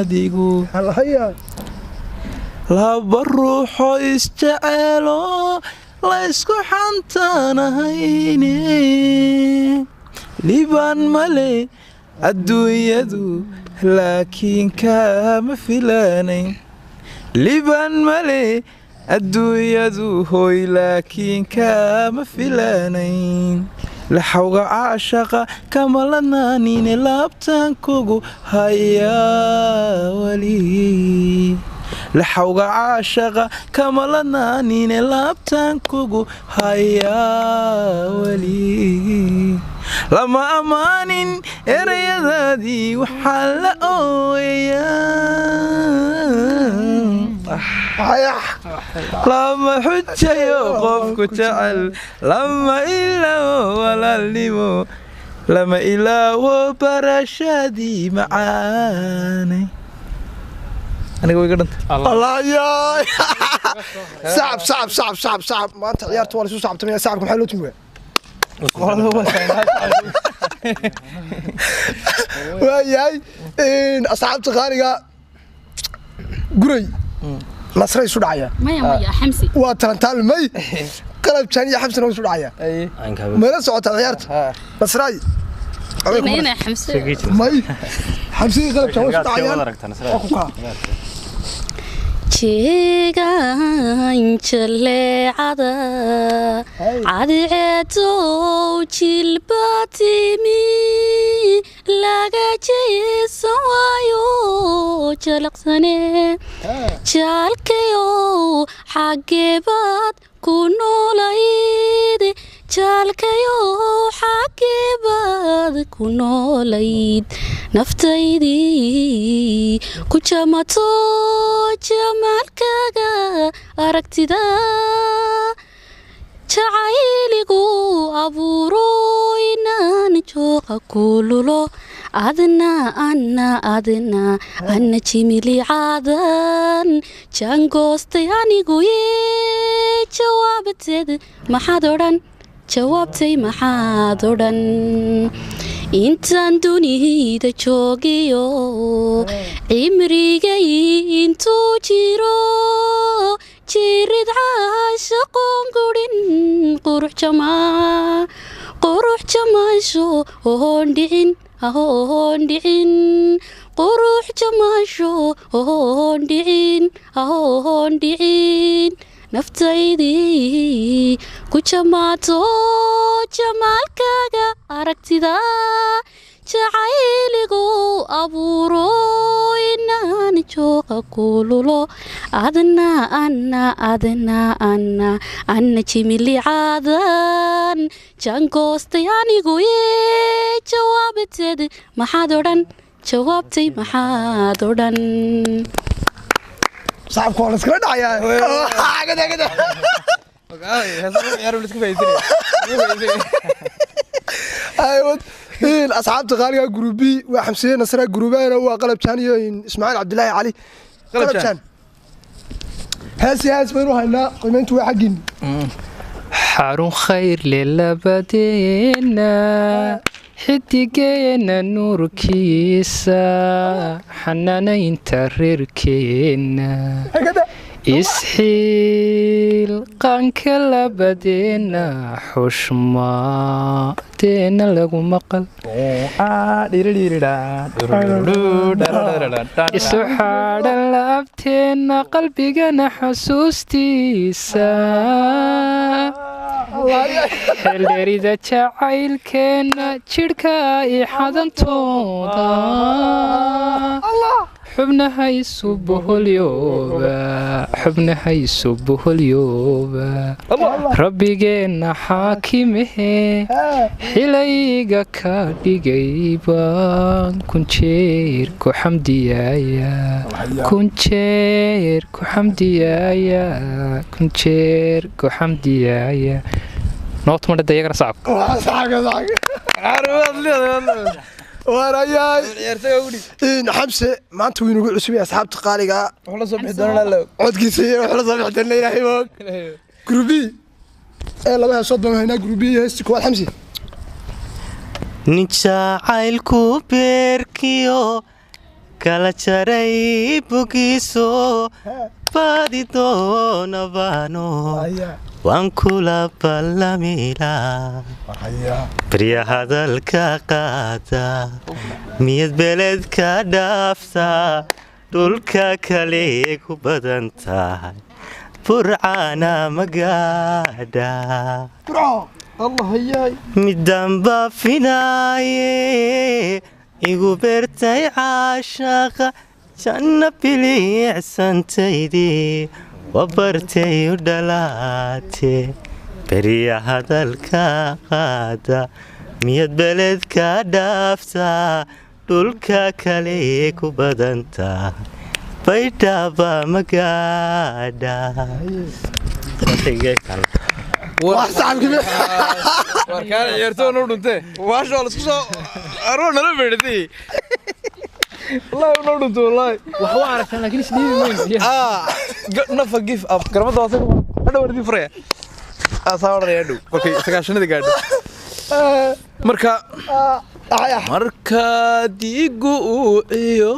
adigu هلا laba ruuxoo isjeceelo la isku xantaanahayne liibaan male adduunyadu laakiin kaama filaanayn liibaan male adduunyadu hooy laakiin kaama filaanayn laxawga caashaqa kama lanaanine laabtaan kugu hayaa wali laxawga caashaqa kama lanaanine laabtaan kugu hayaa wali lama ammaanin erayadaadii waxaa la ooyayaa lama xujayo qofku jecel lama ilaawo walaalnimo lama ilaawo barashadii macaanay aniga way gadanta الله يا صعب صعب صعب صعب صعب ما انت عيارت ولا شو صعب تمام صعب محلو تموي وياي ان اصحاب تقاريغا غري نصري سو دعيا مايا حمسي waa tarantaal may qalab jaan iyo xamsina soo dhacaya ma la socota ciyaarta nasray مايا حمسي may xamsi qalab jaan soo dhacaya jeegan jaleecada cadceedow jilbatimi laga jeesan waayo jalaqsane jaalkayow xageebaad ku noolayd jaalkayow xageebaad ku noolayd naftaydii ku jamato jamaalkaaga aragtida jacayligu abuuro inaan jooqa kululo adna jimili caadan jaangoostay anigu yee jawaabteed maxaad odhan intaan dunida joogiyo cimrigay intuu jiro jirid caashaqoon gurin qurux jamaasho oon dhicin qurux jamaasho oon dhicin naftaydii ku jamaato jamaalkaaga aragtida jacayligu abuuro inaan jooqa kululo adna jimili caadan jaangoostay anigu yee jawaabteed maxaad odhan صعب خالص كده دعيا كده ايوه اصحاب تقاريا جروبي وحمسين نصر جروبين هو قلب ثاني اسماعيل عبد الله علي قلب ثاني هاس وين روحنا قيمته حقين حارون خير للبدينا xidigeena nuurkiisa xanaanaynta reerkeena isxiil qaanka labadeena xushmaadeena lagu maqal isu xaadhan laabteena qalbigana xusuustiisa xeldheerida jacaylkeena jidhka i xadantooda xubnahaysu boholyooba rabbigeenna xaakimehe xilayga ka dhigay baan kunjeer ku xamdiyaaya نوت مرة دقيقة صعب. صعب. ورايا إن حمسة ما أنتوا ينقول اسمي أصحاب تقاليقة. وحلا صبح دنا لا. عد كيسير وحلا صبح دنا يا حبيبك. جروبي. لا بها صدق هنا جروبي هستكوا الحمسة. نجا عيل كوبركيو kala jaray bogiiso baadi doonabaano waan kula ballamilaa barya hadalka qaada miyad beledka dhaafta dhulka kale ku badan tahay burcana magaadha الله هياي midaan baafinaaye igu beertay caashaqa janna biliicsantaydii wabartay u dhalaate beriya hadalka qaada miyad beledka dhaafta dhulka kale ku badanta baydhaba magaadha واحد كبير warkaan ciyaartoon u dhuntee waasho la isku soo aroo nala beedtay wallahi noo dhunto wallahi wax waa aragtaan laakiin isdhiibi weyn nafa give up garbada waasa hadhow wardi furaya asaaraya dhow okay sagaashanada gaadho marka diigu uu iyo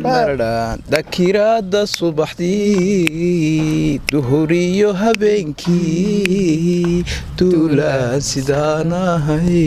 naradaan dakiraada subaxdii duhuriyo habeenkii duulaan sidaanahay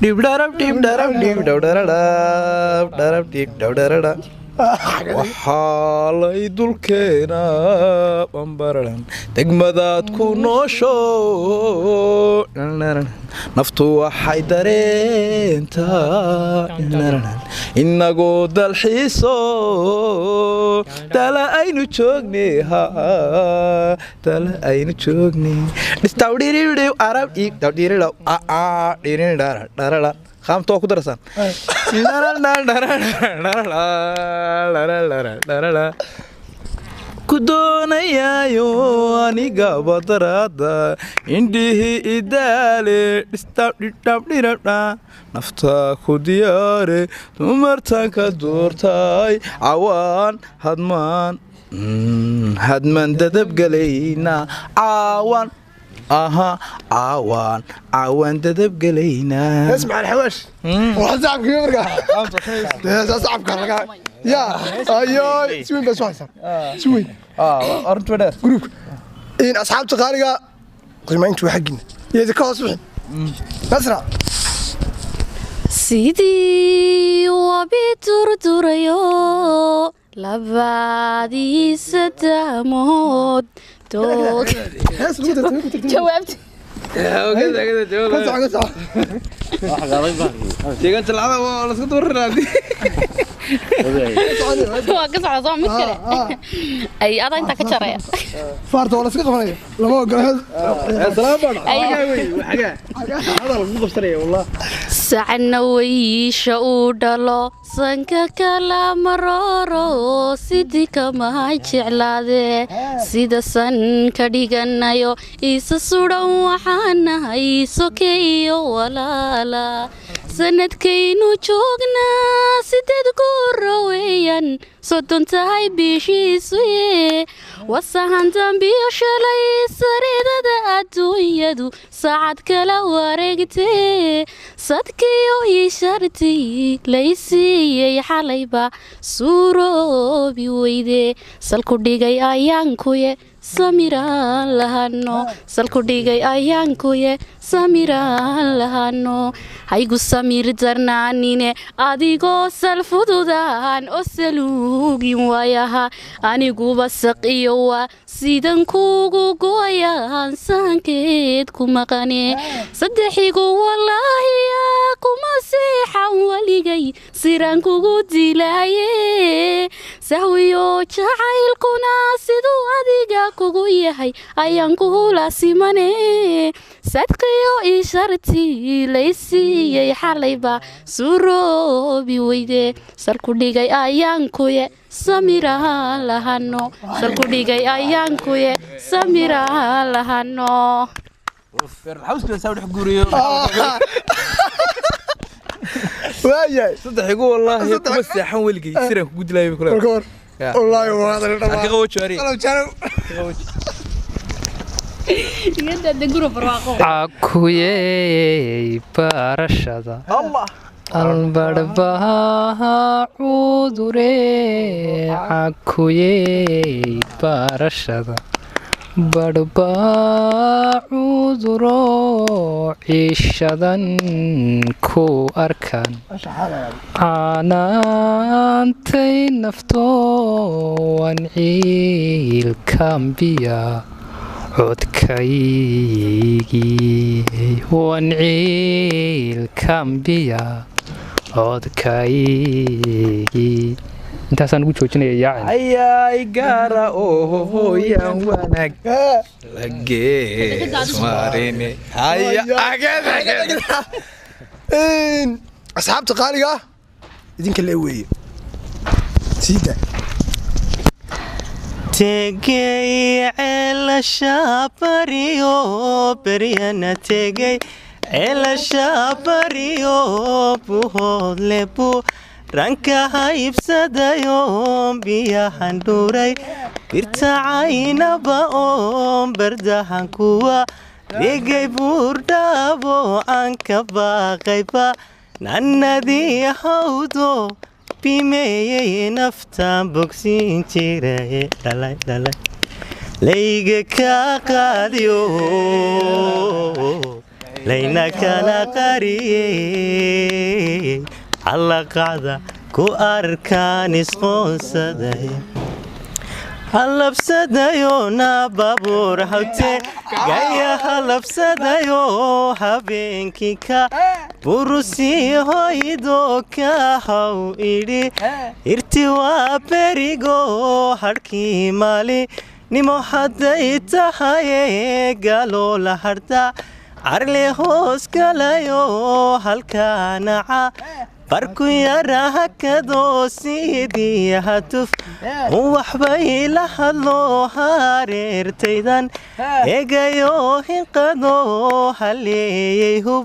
dhibdharab waxaa lay dulkeena bambararan degmadaad ku noosho naftu waxay dareentaa inagoo dalxiiso tala aynu joognay qaamtoo ku darasaan ku doonayaayo aniga badaraada indhihii idaale nafta ku diyaare dumartanka duurtay cawaan hadmaan dadabgelayna caawan عوان تذبقلينا اسمع الحواش وحزعب كبير صعب كرقا يا ايوه سوين بس واحد سوين ارنت ودار جروب ان اصحاب تقارقا قل ما انتوا حقنا يا ذكاء صبح اسرع سيدي وبتردريو لبادي ستامود توك جاوبت كذا جواب قصع تيجي تلعبها ولا اسكت ورنا قصع عظام مشكلة أي أنا أنت كشرية فارت ولا اسكت خليه لما قال سلام حاجة هذا الموقف سريع والله سعنا ويش ودلو سنك كلام مرورو سيدك ما جعلاده سيد سن كديغنايو إيس سودان وحانا إيسو كيو ولا لا سند كينو جوغنا سيدد قرويان صدن تاي بيشيسوي وصحان تنبيو شلاي سريدة أدويدو ساعد كلا وارقتي صدكيو يشارتي ليسي يحاليبا سورو بيويدي سالكو ديغي آيانكوي سميران لهانو سالكو ديغي آيانكوي سميران لهانو هايغو سمير درنانيني أديغو سالفودودان أسلوغي واياها أنيغو بسقيوا سيدان كوغو قويان سانكيد كومقاني صدحيغو والله يا كومسيحا وليغي سيران كوغو ديلاي سهويو جعيلكونا سيدو أديغا كوغو يهي أيان كوغولا سيماني صدقيو إشارتي ليسي يحاليبا سورو بيويدي سالكو ديغي آيانكوية سميران لهانو سالكو ديغي آيانكوية سميران لهانو الحوس كده ساوي حقوري وايا صدق يقول والله يكون الساحن ولقي سيرك قد لا يكون والله هذا حقيقة وشاري akuyey barashada الله albarbaha cudure cakuyey barashada barba cuduro ciishadan ku arkan caanaantay nafto wan ciilkambiya codkaygii wan ciilkambiya codkaygii intaasaan ugu joojinaya yaacin ayaay gaara oo hooyaan wanaag lageesmarine asxaabta qaaliga ah idinka lee weeye siida tegey ceelasha bariyo beryana tegey ceelasha bariyo buhoodle buu ranka haybsadayo biyahan dhuuray birta caynaba oo bardahan kuwa dhigay buurdhaabo aan ka baaqayba nannadii hawdo bimeeyey naftaan bogsiin jiraye layga ka qaadiyo layna kala qariyey allaqacda ku arkaan isqoonsaday halabsadayo na baabuur hawte gaya halabsadayo habeenkii ka burusii hoydo ka haw idhi irti waa berigo hadhkii maali nimo hadday tahaye galoola hadhda carle hoos galayo halkaanaca barku yara hakadoo sidii hatuf waxbay la hadlo hareertaydan eegayo hinqadoo haleeyey hub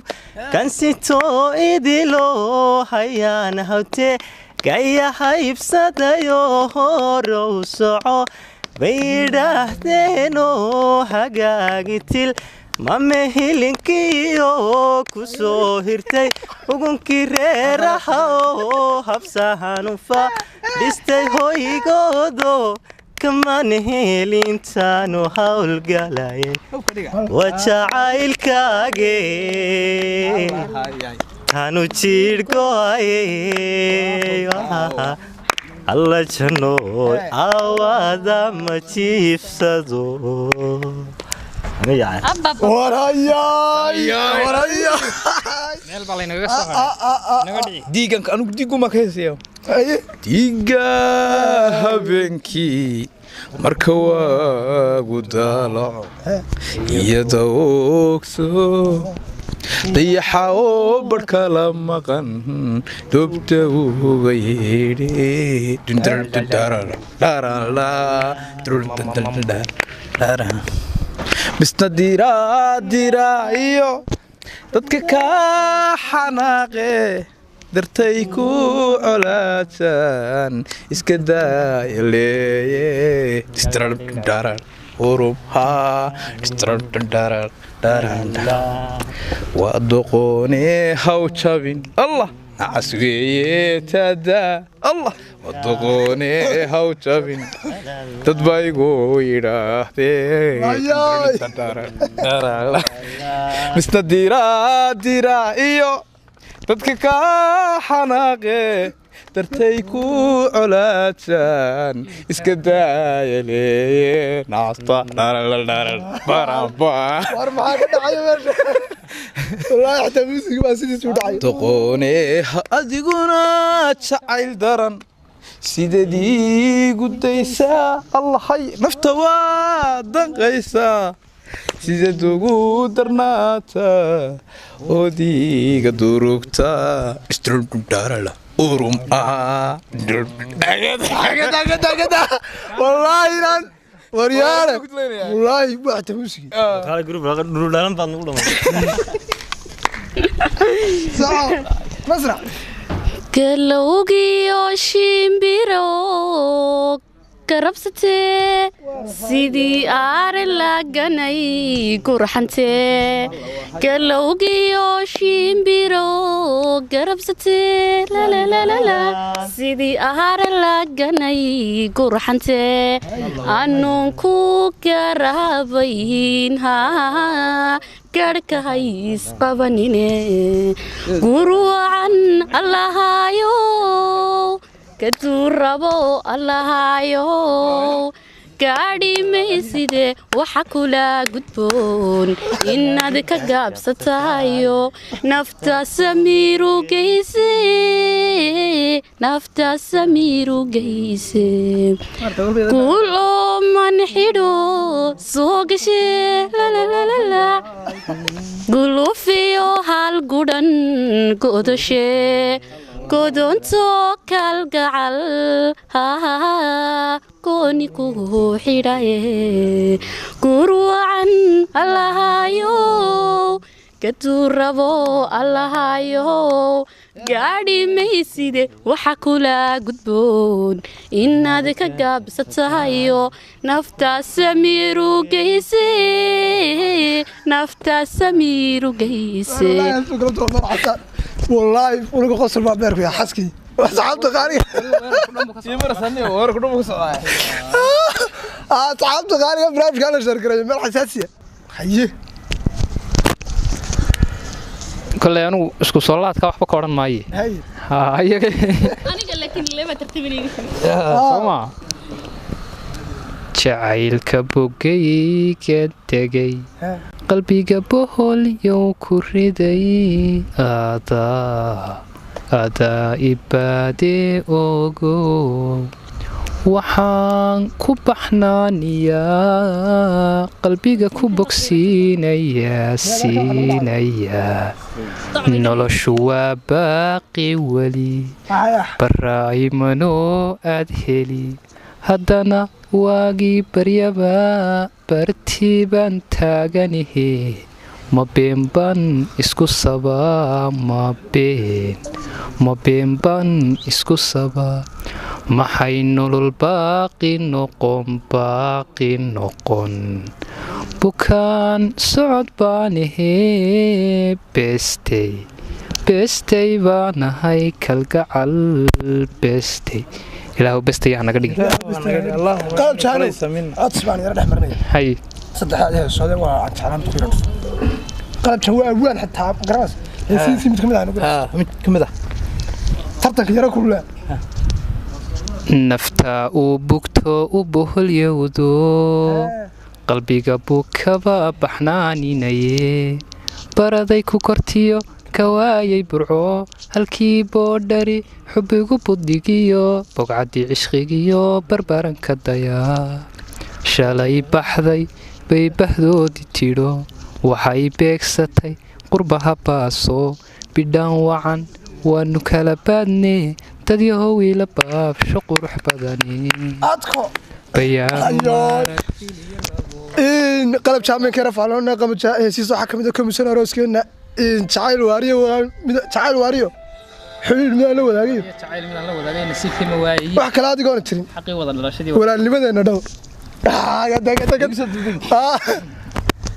kan sitoo idilo hayaan hawte gaya haybsadayo horow soco bay idhaahdeenoo hagaagitil mame hilinkiyo ku soo hirtay ugunkii reeraha oo habsahanufa dhistay hoygoodo kaman helintaanu hawlgalaye wajacaylkaage hanu jiirhgoaye alla janooy awaada ma jiifsado diiganka anugu diiguma ka heesayo diiga habeenkii marka waagu daalaco iyada ogso dayaxa oo barhka la maqan dobta uga yeedhe misna diraadiraaciyo dadka kaa xanaaqe dartay ku colaadsan iska daaya leeye waa doqoonee haw jabin allah nacas weeye taadaa allah waa doqoonee haw jabin dad baa igu yidhaahdeemisna diraadiraaciyo dadka kaa xanaaqe dartay ku colaadsan iska daaya leeye naasta war maxaa ka dhacay meesha wallaahi xataa muusiga baa sidiis u dhacay doqoonee adiguna jacayl daran sidadii gudaysaa allahay nafta waa danqaysaa sidad ugu darnaata oodiga durugta urum wallaahi inaan waryaale wallaahi waxta muusiga dhuludhalan baad nagu dhamay masrax galowgiyo shimbiro garabsatee sidii aare laganay gurxantee galowgiyo shimbiro garabsatee lalalala sidii aare laganay gurxantee anuun ku garabayn haa garka hays qabanine guruucan allahayo kaduu rabo allahayo gaadhi mayside waxa kula gudboon inaad ka gaabsatayo nafta samiiru geyse kulo manxido soo gashe lalalala gulufiyo hal gudhan godashe godonto kalgacal gooni ku xidhaye guruucan allahayo kaduu rabo allahayo gaadhi mayside waxa kula gudboon inaad ka gaabsatayo nafta samiiru geyse والله ولقى قصر ما بيرك يا حسكي صعبت غالي صعبت غالي برافو قال شركه مال حساسيه حيه كل أنا إسكو صلات كواح بكورن ماي هاي هاي aniga laakiin laba tartiibinayga سما jacaylka bogay ka tegay qalbiga bohol yow ku riday adaa ibaade ogo waxaan ku baxnaaniyaa qalbiga ku bogsiinayaa noloshu waa baaqi weli baraa'imanoo aad heli haddana waagii baryaba bartii baan taaganihe ma been baan isku sabaa ma been baan isku sabaa maxay nolol baaqi noqon bukaan socod baanahee beestay baanahay kalgacal beestay ilaahu bestay aan naga dhigin قلب شانو أتصبح يا رح مرني hay صدق هذه السعودية وعد شعران تقول قلب شوا أول حتى قراص سي متكمل أنا متكمل ترتك يا ركول nafta uu bugto u boholyowdo qalbiga bukaba baxnaaninaye baraday ku kortiyo kawaayay burco halkii boodhari xubbigu buddigiyo bogcaddii cishqigiyo barbaranka dayaa shalay baxday bay bahdoodii tidho waxay beegsatay qurbaha baaso bidhaan wacan waanu kala baadne dad yahow ila baabsho qurux badani قلب شامين كرف علونا قام سيسو حكمده كمسنا روسكنا جعيل واريو حلول من لو وداغي jacayl midaan la wadaagay nasiibkii ma waayay wax kala adigoon tirin xaqii wada dhalashadii ولا لمدنا دو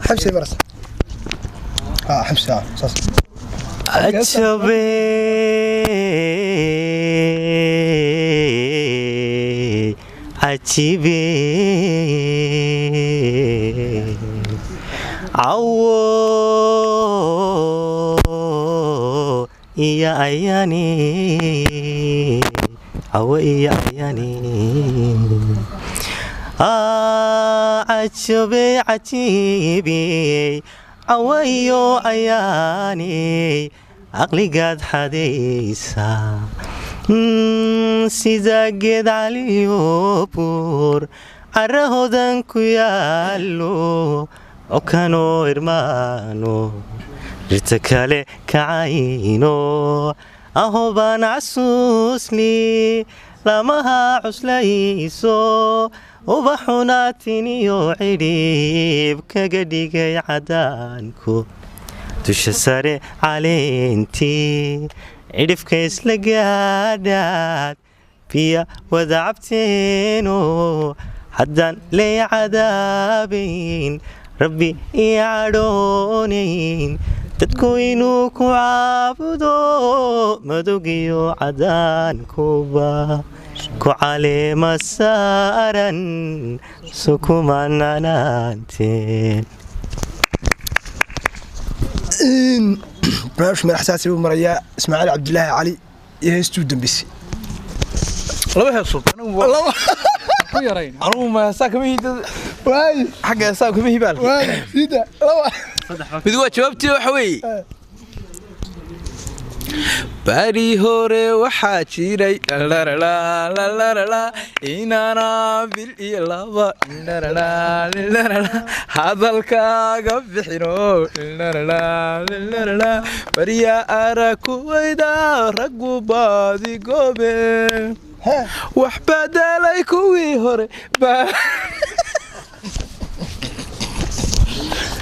حمسي برس حمسي صاص عجبي عجيبي عو يا عياني عو يا عياني عجبي عجيبي عويو عياني عقلي قاد حديثا سيدا قد عليو بور عرهودن كيالو وكانو إرمانو رتكالي كعينو أهو بان عسوسلي لمها عسليسو وبحوناتينيو عريب كقديقي عدانكو dusha sare caleentii cidhifka isla gaadhaad biya wada cabteeno haddaan lay cadaabayn rabbi ii cadhoonayn dadku inuu ku caabudo madowgiyo cadaankuba ku caleema saaran sukumananaanteen برنامج من احساسي ومريا اسماعيل عبد الله علي يهستو دمبسي laba heesood الله ku yarayn anuu ma heesaa kama hidda واي xagga heesaa kama hibaal واي سيدا الله mid waa jawaabtii waxa weeye bari hore waxaa jiray inaana bil iyo laba hadalkaaga bixino bariya arakuwayda raggu baadi goobe wax badalay kuwii hore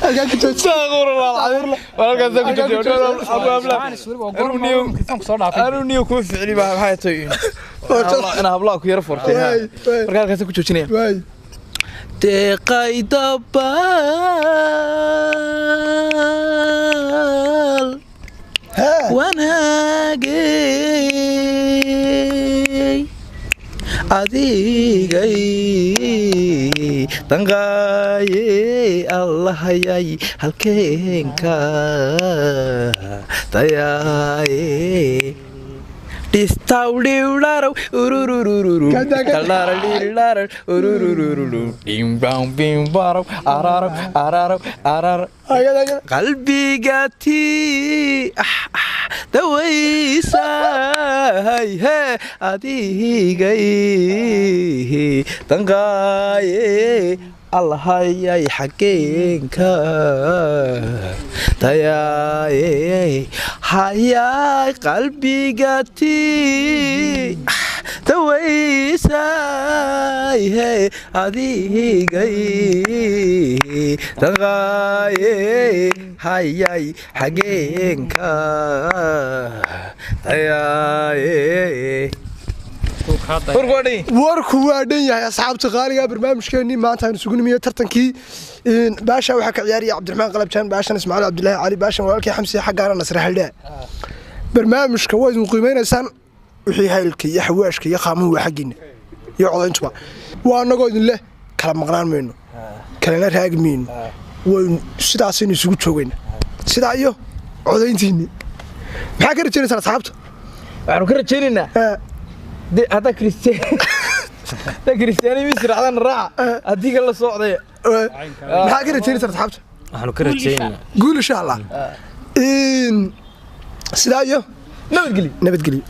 استغفر الله العظيم والله أنا كوف فعلي بها حياتي أنا هبلاك يا رفورتي مركز كذا كوتشينيا تقاي دبال وانا جاي adigay danqaaye allahayay halkeenka dayaaye dhistawdhiwdharow ururururu tallaralilaraw ururururu dhimbambimbarow ararow qalbigatii dawaysay hee adigay danqaaye allahayay xageenka dayaaye hayay qalbigatii dawaysay hee adigay danqaaye hayay xageenka dayaaye warku waa dhan yahay asxaabta qaaliga barnaamijkeennii maanta aynu sugu nimiye tartankii baasha waxaa ka ciyaaraya cabdiraxmaan qalabjaan baashan ismaaciil cabdilaahi cali baashan walaalkii xamsi xaggaana nasre haldhaa barnaamijka waa idin qiimeynaysaan wixii haylka iyo xawaashka iyo qaamuhu waa xaggiina iyo codayntuba waa annagoo idin leh kala maqnaan mayno kalena raagi mayno waynu sidaasaynu isugu joogayna sidaa iyo codayntiinni maxaa ka rajaynaysaan asxaabta waxaanu ka rajaynaynaa هذا كريستيان هذا كريستيان مصر عدنا راعة هديك الله صعدة ما حاجة تاني صارت حبته نحن كرتين قول إن شاء الله إن سلايو نبت قلي